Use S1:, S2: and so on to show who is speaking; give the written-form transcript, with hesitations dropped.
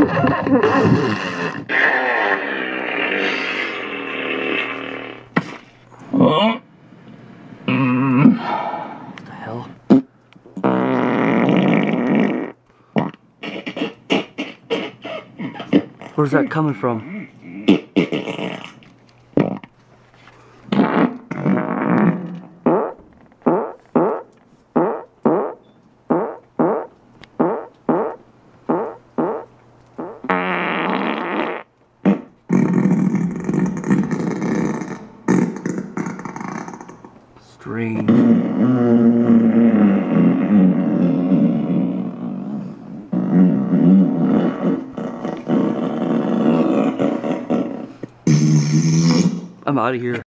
S1: What the hell? Where's that coming from? Strange. I'm out of here.